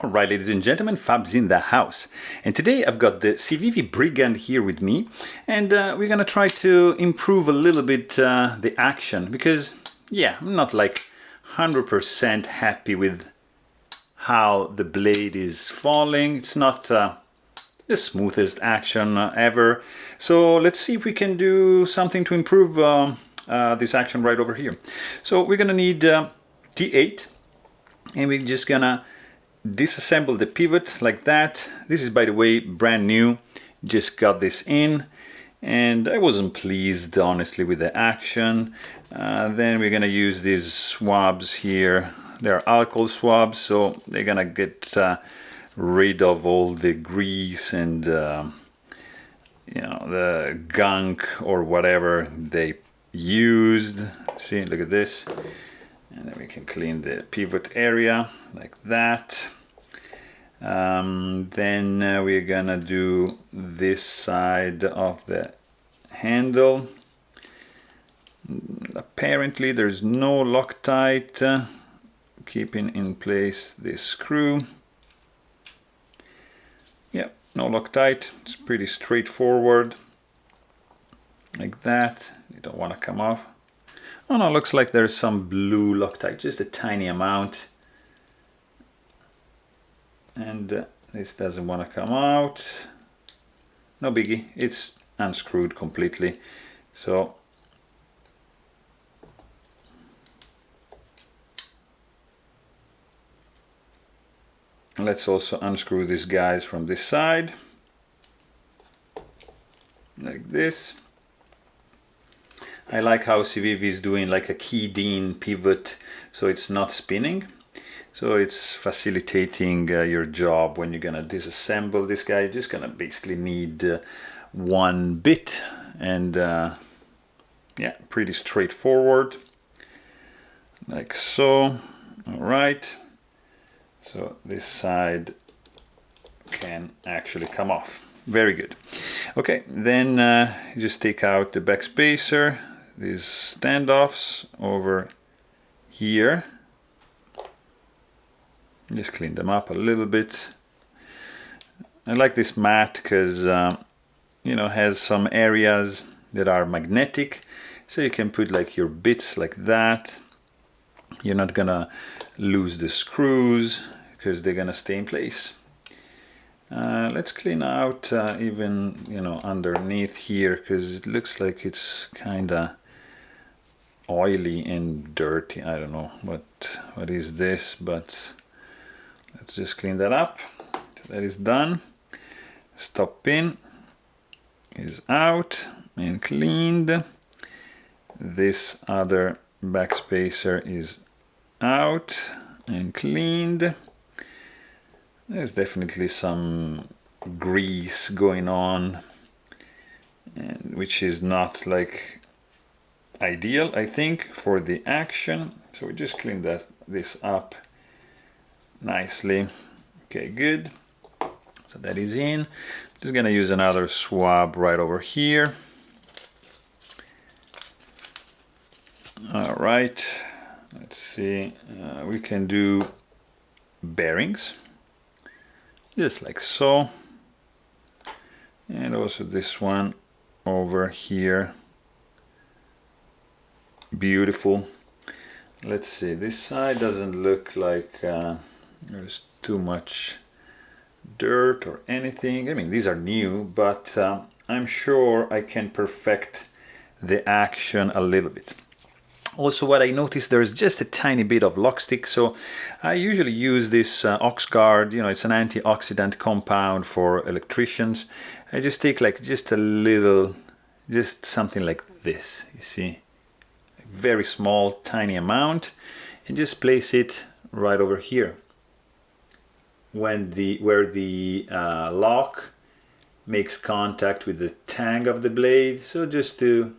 Alright, ladies and gentlemen, Fab's in the house. And today I've got the Civivi Brigand here with me, and we're gonna try to improve a little bit the action, because, yeah, I'm not like 100% happy with how the blade is falling. It's not the smoothest action ever. So let's see if we can do something to improve this action right over here. So we're gonna need T8, and we're just gonna disassemble the pivot like that. This is, by the way, brand new. Just got this in, and I wasn't pleased, honestly, with the action. Then we're gonna use these swabs here. They're alcohol swabs, so they're gonna get rid of all the grease and you know, the gunk or whatever they used. See, look at this. And then we can clean the pivot area like that. Then we're gonna do this side of the handle. Apparently there's no Loctite keeping in place this screw. Yep, no Loctite. It's pretty straightforward. Like that. You don't want to come off. Oh no, looks like there's some blue Loctite, just a tiny amount. And this doesn't want to come out. No biggie, it's unscrewed completely. So let's also unscrew these guys from this side. Like this. I like how Civivi is doing like a keyed in pivot, so it's not spinning. So it's facilitating your job when you're gonna disassemble this guy. You're just gonna basically need one bit, and yeah, pretty straightforward. Like so. All right. So this side can actually come off. Very good. Okay, then you just take out the backspacer. These standoffs over here. Just clean them up a little bit. I like this mat because you know, has some areas that are magnetic, so you can put like your bits like that. You're not gonna lose the screws because they're gonna stay in place. Let's clean out even, you know, underneath here, because it looks like it's kinda oily and dirty. I don't know what is this, but let's just clean that up. That is done. Stop pin is out and cleaned. This other backspacer is out and cleaned. There's definitely some grease going on, and which is not like ideal, I think, for the action. So we just clean this up nicely. Okay, good. So that is in. Just gonna use another swab right over here. All right, let's see. We can do bearings, just like so. And also this one over here. Beautiful. Let's see, this side doesn't look like there's too much dirt or anything. I mean, these are new, but I'm sure I can perfect the action a little bit. Also, what I noticed, there's just a tiny bit of lock stick, so I usually use this Oxguard. You know, it's an antioxidant compound for electricians. I just take like just a little, just something like this, you see, very small, tiny amount, and just place it right over here when where the lock makes contact with the tang of the blade. So just to,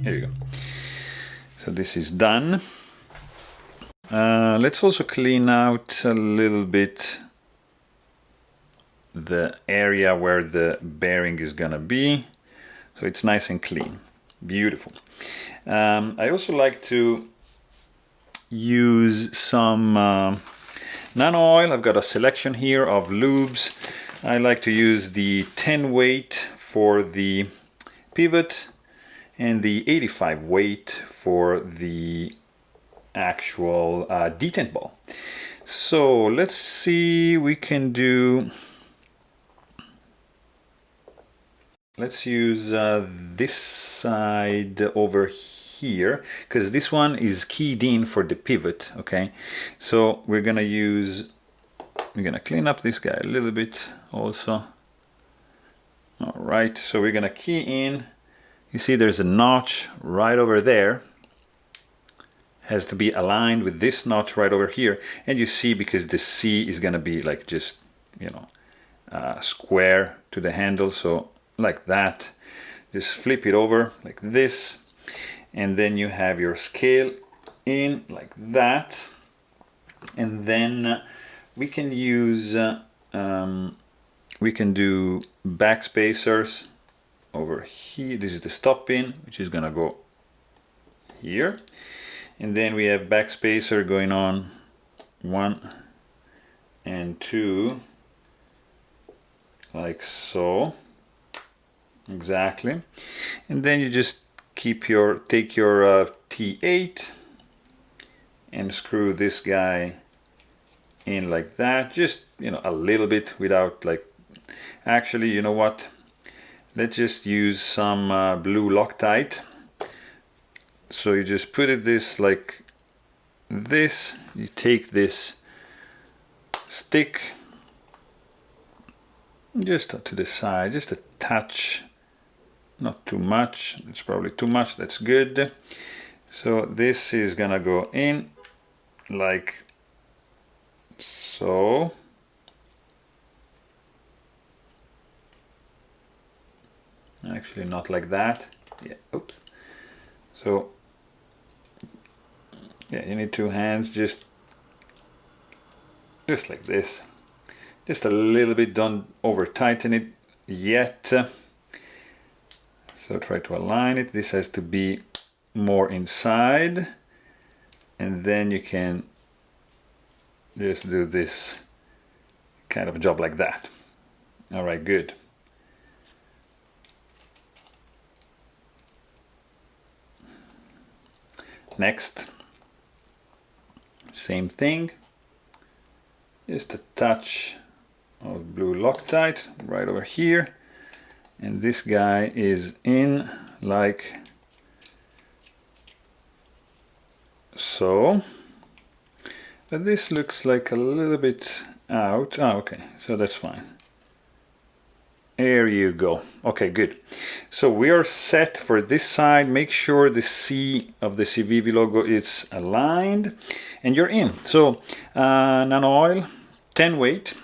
here you go. So this is done. Let's also clean out a little bit the area where the bearing is gonna be, so it's nice and clean. Beautiful. I also like to use some Nano oil, I've got a selection here of lubes. I like to use the 10 weight for the pivot and the 85 weight for the actual detent ball. So let's see, we can do, let's use this side over here, because this one is keyed in for the pivot. Okay, so we're gonna clean up this guy a little bit also. All right, so we're gonna key in. You see there's a notch right over there, has to be aligned with this notch right over here, and you see, because the C is gonna be like just, you know, square to the handle, so like that. Just flip it over like this, and then you have your scale in like that, and then we can use we can do backspacers over here. This is the stop pin, which is gonna go here, and then we have backspacer going on 1 and 2 like so, exactly. And then you just take your T8 and screw this guy in like that, just, you know, a little bit, without like, actually, you know what, let's just use some blue Loctite. So you just put it this like this, you take this stick just to the side, just a touch, not too much, it's probably too much, that's good. So this is gonna go in like so. Actually not like that, yeah, oops. So yeah, you need 2 hands, just like this, just a little bit, don't over tighten it yet. So try to align it, this has to be more inside, and then you can just do this kind of job like that. All right, good. Next, same thing, just a touch of blue Loctite right over here, and this guy is in like so. But this looks like a little bit out. Oh, okay, so that's fine. There you go. Okay, good. So we are set for this side. Make sure the C of the Civivi logo is aligned, and you're in. So nano oil, 10 weight.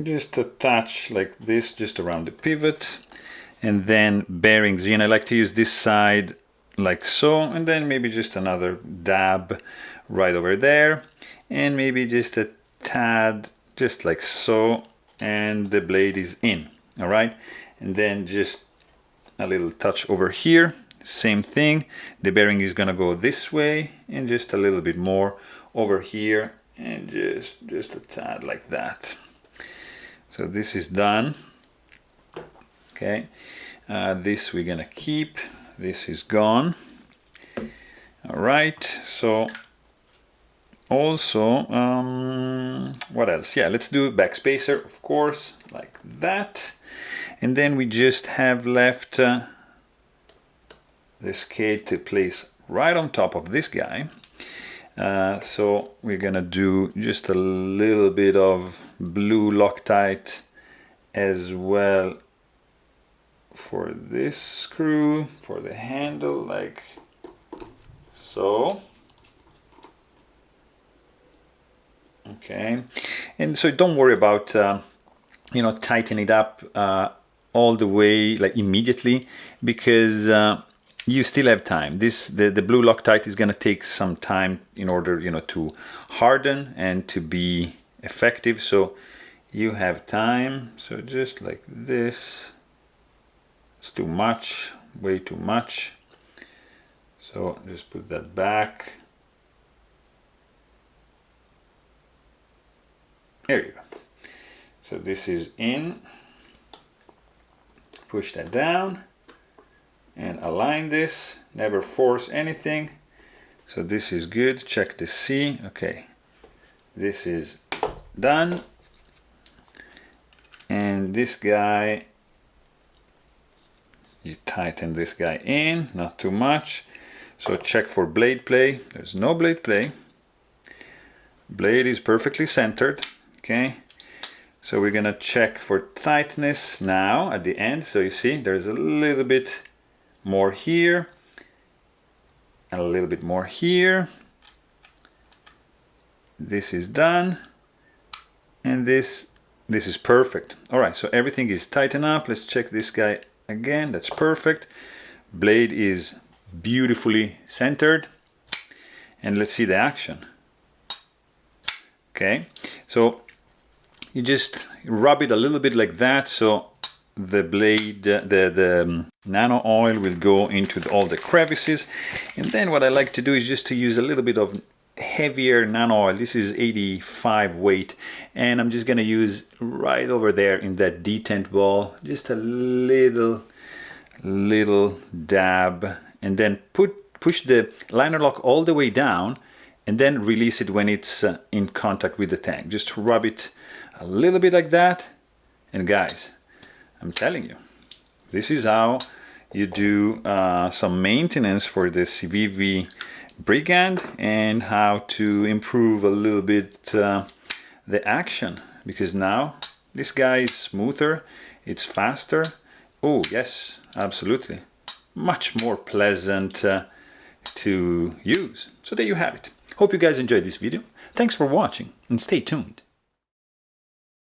Just attach like this, just around the pivot, and then bearings in. I like to use this side like so, and then maybe just another dab right over there, and maybe just a tad, just like so, and the blade is in. All right, and then just a little touch over here, same thing. The bearing is gonna go this way, and just a little bit more over here, and just a tad like that. So this is done. Okay, this we're gonna keep. This is gone. All right, so also what else? Yeah, let's do backspacer, of course, like that, and then we just have left the scale to place right on top of this guy. So we're gonna do just a little bit of blue Loctite as well for this screw, for the handle, like so. Okay, and so don't worry about you know, tighten it up all the way like immediately, because you still have time. The blue Loctite is going to take some time in order, you know, to harden and to be effective. So you have time. So just like this. It's too much, way too much. So just put that back. There you go. So this is in. Push that down and align this. Never force anything. So this is good. Check the C. Okay. This is done. And this guy, you tighten this guy in, not too much. So check for blade play. There's no blade play. Blade is perfectly centered. Okay. So we're gonna check for tightness now at the end. So you see there's a little bit more here and a little bit more here. This is done, and this is perfect. All right, so everything is tightened up. Let's check this guy again. That's perfect. Blade is beautifully centered, and let's see the action. Okay, so you just rub it a little bit like that, so the blade, the nano oil will go into all the crevices. And then what I like to do is just to use a little bit of heavier nano oil. This is 85 weight, and I'm just gonna use right over there in that detent ball, just a little dab, and then push the liner lock all the way down, and then release it when it's in contact with the tank. Just rub it a little bit like that, and guys, I'm telling you, this is how you do some maintenance for the Civivi Brigand, and how to improve a little bit the action, because now this guy is smoother, it's faster. Oh yes, absolutely, much more pleasant to use. So there you have it. Hope you guys enjoyed this video. Thanks for watching, and stay tuned.